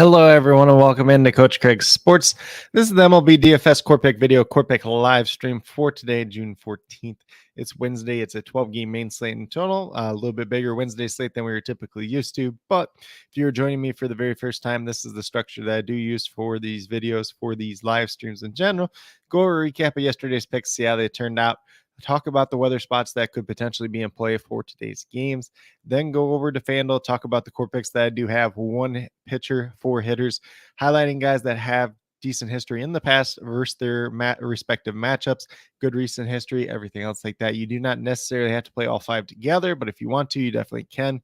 Hello, everyone, and welcome into Coach Craig's Sports. This is the MLB DFS Core Pick video, Core Pick live stream for today, June 14th. It's Wednesday. It's a 12-game main slate in total, a little bit bigger Wednesday slate than we were typically used to. But if you're joining me for the very first time, this is the structure that I do use for these videos, for these live streams in general. Go over a recap of yesterday's picks, see how they turned out. Talk about the weather spots that could potentially be in play for today's games. Then go over to FanDuel, talk about the core picks that I do have, one pitcher, four hitters, highlighting guys that have decent history in the past versus their respective matchups, good recent history, everything else like that. You do not necessarily have to play all five together, but if you want to, you definitely can.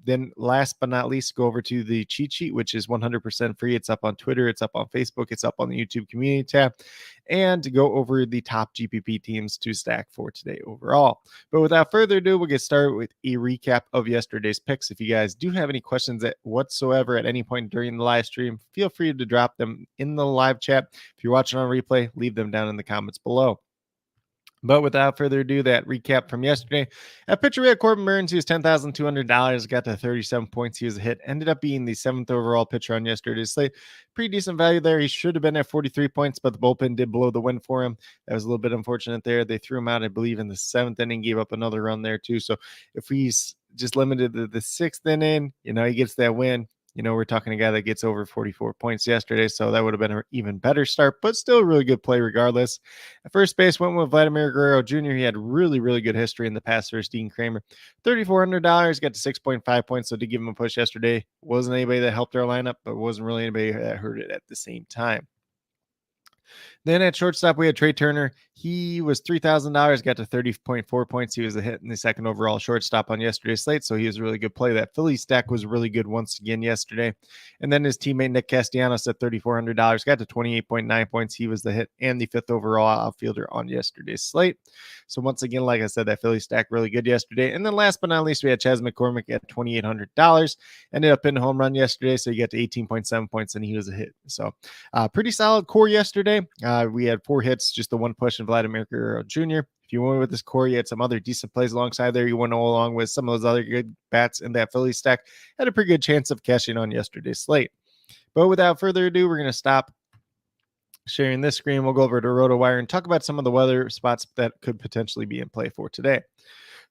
Then last but not least, go over to the cheat sheet, which is 100% free. It's up on Twitter, it's up on Facebook, it's up on the YouTube community tab, and to go over the top GPP teams to stack for today overall. But without further ado, we'll get started with a recap of yesterday's picks. If you guys do have any questions whatsoever at any point during the live stream, feel free to drop them in the live chat. If you're watching on replay, leave them down in the comments below. But without further ado, that recap from yesterday. At pitcher, we had Corbin Burns. He was $10,200, got to 37 points. He was a hit, ended up being the 7th overall pitcher on yesterday's slate. Pretty decent value there. He should have been at 43 points, but the bullpen did blow the win for him. That was a little bit unfortunate there. They threw him out, I believe, in the 7th inning, gave up another run there too. So if he's just limited to the 6th inning, he gets that win. We're talking a guy that gets over 44 points yesterday, so that would have been an even better start, but still a really good play regardless. At first base, went with Vladimir Guerrero Jr. He had really, really good history in the past versus Dean Kramer. $3,400, got to 6.5 points, so to give him a push yesterday. Wasn't anybody that helped our lineup, but wasn't really anybody that hurt it at the same time. Then at shortstop, we had Trey Turner. He was $3,000, got to 30.4 points. He was a hit in the 2nd overall shortstop on yesterday's slate, so he was a really good play. That Philly stack was really good once again yesterday. And then his teammate Nick Castellanos at $3,400, got to 28.9 points. He was the hit and the 5th overall outfielder on yesterday's slate. So once again, like I said, that Philly stack really good yesterday. And then last but not least, we had Chas McCormick at $2,800. Ended up in a home run yesterday, so he got to 18.7 points, and he was a hit. So pretty solid core yesterday. We had 4 hits, just the one push in Vladimir Guerrero Jr. If you went with this core, you had some other decent plays alongside there. You went along with some of those other good bats in that Philly stack. Had a pretty good chance of cashing on yesterday's slate. But without further ado, we're going to stop sharing this screen. We'll go over to RotoWire and talk about some of the weather spots that could potentially be in play for today.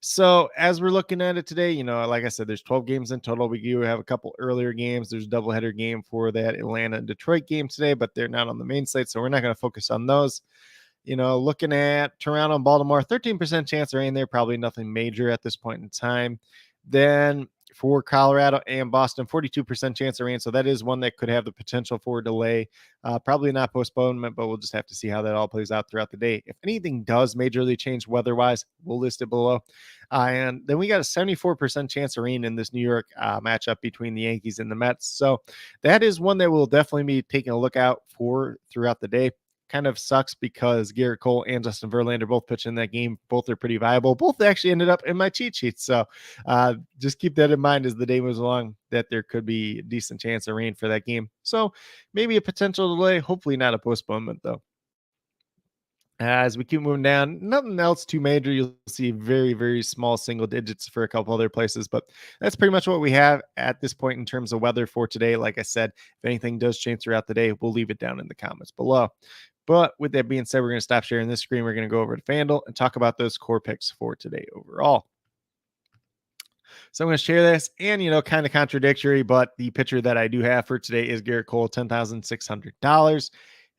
So as we're looking at it today, like I said, there's 12 games in total. We do have a couple earlier games. There's a doubleheader game for that Atlanta and Detroit game today, but they're not on the main slate, so we're not going to focus on those. Looking at Toronto and Baltimore, 13% chance of rain there, probably nothing major at this point in time. Then for Colorado and Boston, 42% chance of rain. So that is one that could have the potential for a delay. Probably not postponement, but we'll just have to see how that all plays out throughout the day. If anything does majorly change weather-wise, we'll list it below. And then we got a 74% chance of rain in this New York matchup between the Yankees and the Mets. So that is one that we'll definitely be taking a look out for throughout the day. Kind of sucks because Garrett Cole and Justin Verlander both pitched in that game. Both are pretty viable. Both actually ended up in my cheat sheet. So just keep that in mind as the day moves along, that there could be a decent chance of rain for that game. So maybe a potential delay, hopefully not a postponement though. As we keep moving down, nothing else too major. You'll see very, very small single digits for a couple other places, but that's pretty much what we have at this point in terms of weather for today. Like I said, if anything does change throughout the day, we'll leave it down in the comments below. But with that being said, we're going to stop sharing this screen. We're going to go over to FanDuel and talk about those core picks for today overall. So I'm going to share this, and kind of contradictory, but the pitcher that I do have for today is Garrett Cole, $10,600.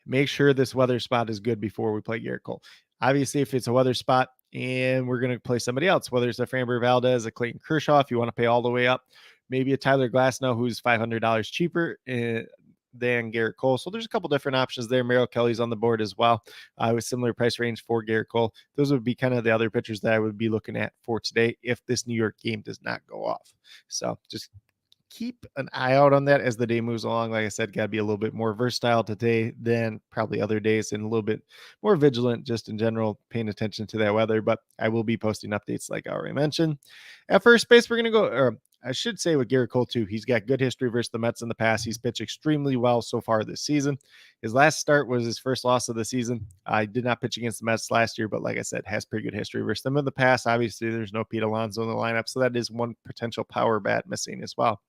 Make sure this weather spot is good before we play Garrett Cole. Obviously, if it's a weather spot and we're going to play somebody else, whether it's a Framber Valdez, a Clayton Kershaw, if you want to pay all the way up, maybe a Tyler Glasnow, who's $500 cheaper than Garrett Cole. So there's a couple different options there. Merrill Kelly's on the board as well, with similar price range for Garrett Cole. Those would be kind of the other pitchers that I would be looking at for today if this New York game does not go off. So just keep an eye out on that as the day moves along. Like I said, got to be a little bit more versatile today than probably other days, and a little bit more vigilant just in general, paying attention to that weather. But I will be posting updates like I already mentioned. At first base, we're going to go, or I should say with Garrett Cole too, he's got good history versus the Mets in the past. He's pitched extremely well so far this season. His last start was his first loss of the season. I did not pitch against the Mets last year, but like I said, has pretty good history versus them in the past. Obviously, there's no Pete Alonso in the lineup, so that is one potential power bat missing as well.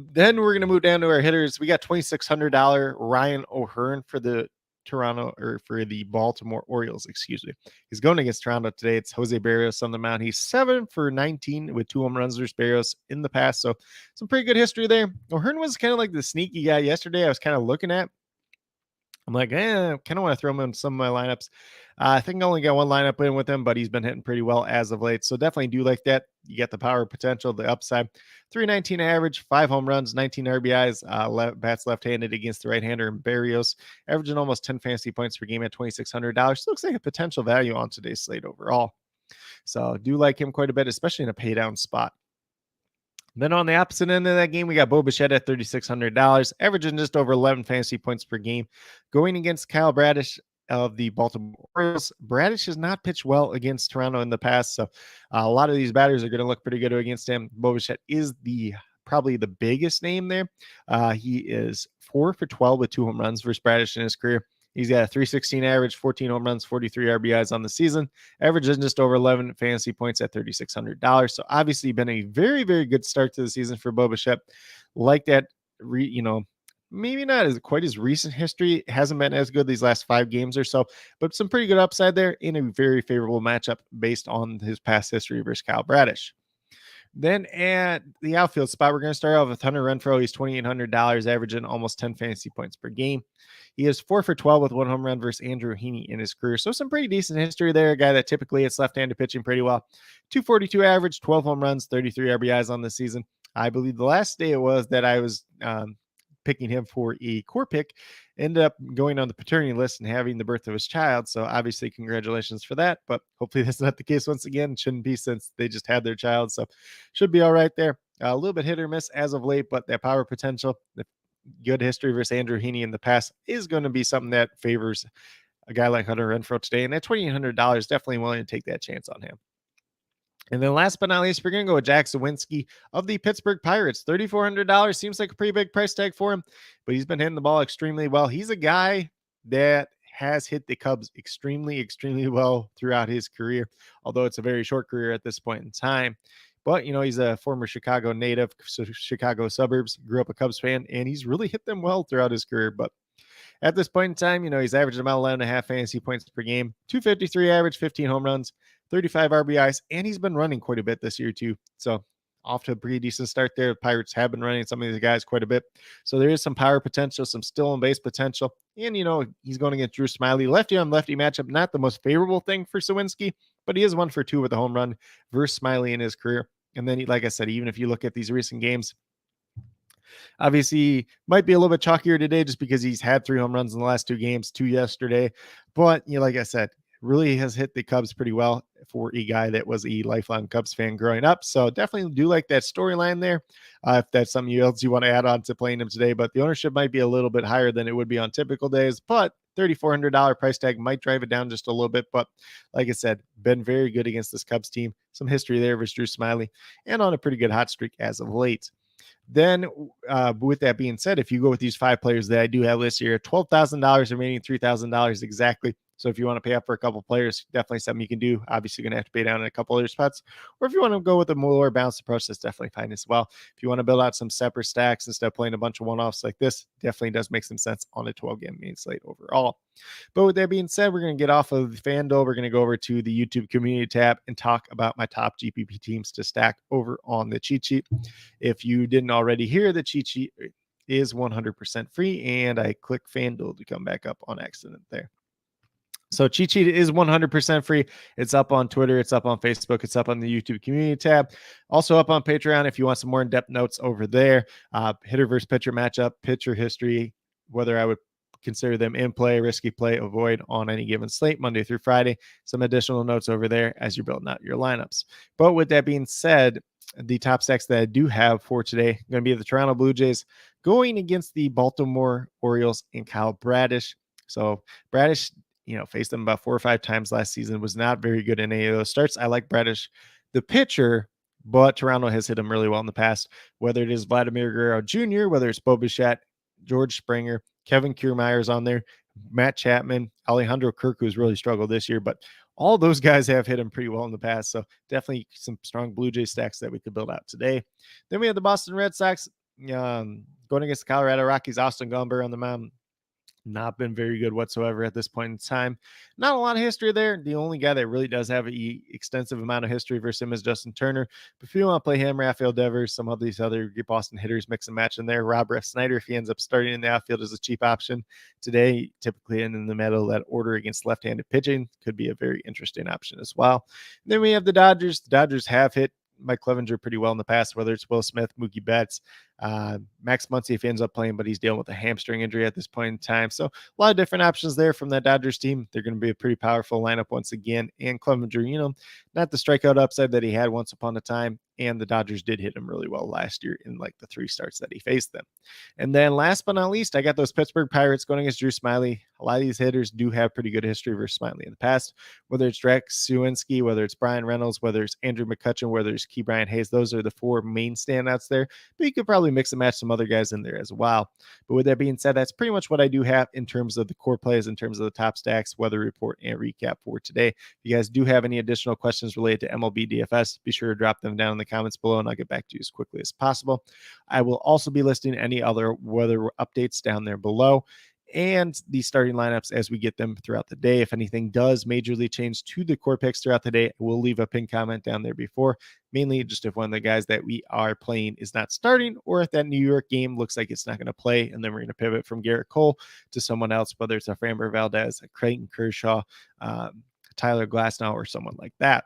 Then we're going to move down to our hitters. We got $2,600 Ryan O'Hearn for the Baltimore Orioles, excuse me. He's going against Toronto today. It's Jose Barrios on the mound. He's 7 for 19 with 2 home runs versus Barrios in the past. So some pretty good history there. O'Hearn was kind of like the sneaky guy yesterday. I was kind of looking at. I'm like, kind of want to throw him in some of my lineups. I think I only got one lineup in with him, but he's been hitting pretty well as of late. So definitely do like that. You get the power potential, the upside. 319 average, 5 home runs, 19 RBIs, bats left-handed against the right-hander and Barrios, averaging almost 10 fantasy points per game at $2,600. Looks like a potential value on today's slate overall. So do like him quite a bit, especially in a pay down spot. Then on the opposite end of that game, we got Bo Bichette at $3,600, averaging just over 11 fantasy points per game, going against Kyle Bradish of the Baltimore Orioles. Bradish has not pitched well against Toronto in the past, so a lot of these batters are going to look pretty good against him. Bo Bichette is probably the biggest name there. He is 4 for 12 with 2 home runs versus Bradish in his career. He's got a 316 average, 14 home runs, 43 RBIs on the season, averaging just over 11 fantasy points at $3,600. So obviously been a very, very good start to the season for Bo Bichette. Like that, maybe not as quite as recent history. It hasn't been as good these last 5 games or so, but some pretty good upside there in a very favorable matchup based on his past history versus Kyle Bradish. Then at the outfield spot, we're going to start off with Hunter Renfroe. He's $2,800, averaging almost 10 fantasy points per game. He is 4 for 12 with 1 home run versus Andrew Heaney in his career. So some pretty decent history there. A guy that typically hits left-handed pitching pretty well. 242 average, 12 home runs, 33 RBIs on the season. I believe the last day it was that I was picking him for a core pick, ended up going on the paternity list and having the birth of his child. So obviously congratulations for that, but hopefully that's not the case once again. It shouldn't be since they just had their child. So should be all right there. A little bit hit or miss as of late, but that power potential, the good history versus Andrew Heaney in the past is going to be something that favors a guy like Hunter Renfroe today. And at $2,800, definitely willing to take that chance on him. And then last but not least, we're going to go with Jack Sawinski of the Pittsburgh Pirates. $3,400 seems like a pretty big price tag for him, but he's been hitting the ball extremely well. He's a guy that has hit the Cubs extremely, extremely well throughout his career, although it's a very short career at this point in time. But, he's a former Chicago native, so Chicago suburbs, grew up a Cubs fan, and he's really hit them well throughout his career. But at this point in time, he's averaging about 11.5 fantasy points per game, 253 average, 15 home runs, 35 RBIs, and he's been running quite a bit this year too. So off to a pretty decent start there. The Pirates have been running some of these guys quite a bit. So there is some power potential, some still on base potential. And, he's going against Drew Smyly. Lefty on lefty matchup, not the most favorable thing for Sawinski, but he is 1 for 2 with a home run versus Smyly in his career. And then, like I said, even if you look at these recent games, obviously might be a little bit chalkier today just because he's had 3 home runs in the last 2 games, 2 yesterday. But, like I said, really has hit the Cubs pretty well for a guy that was a lifelong Cubs fan growing up. So definitely do like that storyline there. If that's something else you want to add on to playing him today, but the ownership might be a little bit higher than it would be on typical days, but $3,400 price tag might drive it down just a little bit. But like I said, been very good against this Cubs team. Some history there versus Drew Smyly and on a pretty good hot streak as of late. Then with that being said, if you go with these 5 players that I do have listed here, $12,000 remaining, $3,000 exactly. So if you want to pay up for a couple players, definitely something you can do. Obviously, you're going to have to pay down in a couple other spots. Or if you want to go with a more balanced approach, that's definitely fine as well. If you want to build out some separate stacks instead of playing a bunch of one-offs like this, definitely does make some sense on a 12-game main slate overall. But with that being said, we're going to get off of FanDuel. We're going to go over to the YouTube community tab and talk about my top GPP teams to stack over on the cheat sheet. If you didn't already hear, the cheat sheet is 100% free, and I click FanDuel to come back up on accident there. So cheat sheet is 100% free. It's up on Twitter. It's up on Facebook. It's up on the YouTube community tab. Also up on Patreon if you want some more in-depth notes over there. Hitter versus pitcher matchup, pitcher history, whether I would consider them in play, risky play, avoid on any given slate, Monday through Friday. Some additional notes over there as you're building out your lineups. But with that being said, the top stacks that I do have for today are going to be the Toronto Blue Jays going against the Baltimore Orioles and Kyle Bradish. So Bradish, faced them about 4 or 5 times last season, was not very good in any of those starts. I like Bradish, the pitcher, but Toronto has hit him really well in the past, whether it is Vladimir Guerrero Jr., whether it's Bo Bichette, George Springer, Kevin Kiermaier's on there, Matt Chapman, Alejandro Kirk, who's really struggled this year, but all those guys have hit him pretty well in the past. So definitely some strong Blue Jay stacks that we could build out today. Then we have the Boston Red Sox Going against the Colorado Rockies, Austin Gomber on the mound. Not been very good whatsoever at this point in time. Not a lot of history there. The only guy that really does have an extensive amount of history versus him is Justin Turner. But if you want to play him, Rafael Devers, some of these other Boston hitters, mix and match in there. Rob Ref Snyder, if he ends up starting in the outfield, is a cheap option today. Typically in the middle of that order against left-handed pitching could be a very interesting option as well. And then we have the Dodgers. The Dodgers have hit Mike Clevenger pretty well in the past, whether it's Will Smith, Mookie Betts, Max Muncy if he ends up playing, but he's dealing with a hamstring injury at this point in time. So a lot of different options there from that Dodgers team. They're going to be a pretty powerful lineup once again. And Clevenger, not the strikeout upside that he had once upon a time. And the Dodgers did hit him really well last year in like the 3 starts that he faced them. And then last but not least, I got those Pittsburgh Pirates going against Drew Smyly. A lot of these hitters do have pretty good history versus Smyly in the past, whether it's Drex Suwinski, whether it's Brian Reynolds, whether it's Andrew McCutchen, whether it's Key Brian Hayes. Those are the 4 main standouts there, but you could probably mix and match some other guys in there as well. But with that being said, that's pretty much what I do have in terms of the core plays, in terms of the top stacks, weather report, and recap for today. If you guys do have any additional questions related to MLB DFS, be sure to drop them down in the comments below, and I'll get back to you as quickly as possible. I will also be listing any other weather updates down there below, and the starting lineups as we get them throughout the day. If anything does majorly change to the core picks throughout the day, we'll leave a pinned comment down there before, mainly just if one of the guys that we are playing is not starting, or if that New York game looks like it's not going to play, and then we're going to pivot from Garrett Cole to someone else, whether it's a Framber Valdez, a Clayton Kershaw, Tyler Glasnow, or someone like that.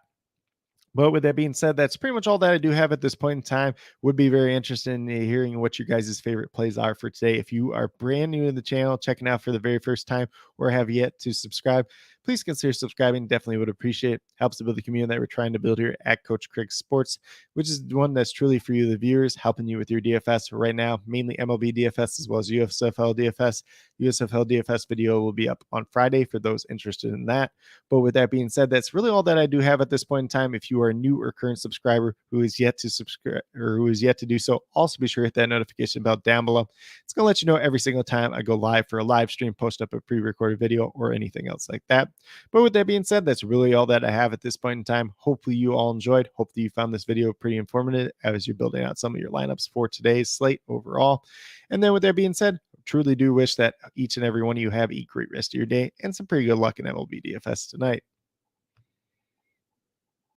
But with that being said, that's pretty much all that I do have at this point in time. Would be very interested in hearing what your guys' favorite plays are for today. If you are brand new to the channel, checking out for the very first time, or have yet to subscribe, please consider subscribing. Definitely would appreciate it. Helps to build the community that we're trying to build here at Coach Craig Sports, which is one that's truly for you, the viewers, helping you with your DFS right now, mainly MLB DFS as well as USFL DFS. USFL DFS video will be up on Friday for those interested in that. But with that being said, that's really all that I do have at this point in time. If you are a new or current subscriber who is yet to subscribe or who is yet to do so, also be sure to hit that notification bell down below. It's going to let you know every single time I go live for a live stream, post up a pre-recorded video, or anything else like that. But with that being said, that's really all that I have at this point in time. Hopefully you all enjoyed. Hopefully you found this video pretty informative as you're building out some of your lineups for today's slate overall. And then with that being said, truly do wish that each and every one of you have a great rest of your day and some pretty good luck in MLB DFS tonight.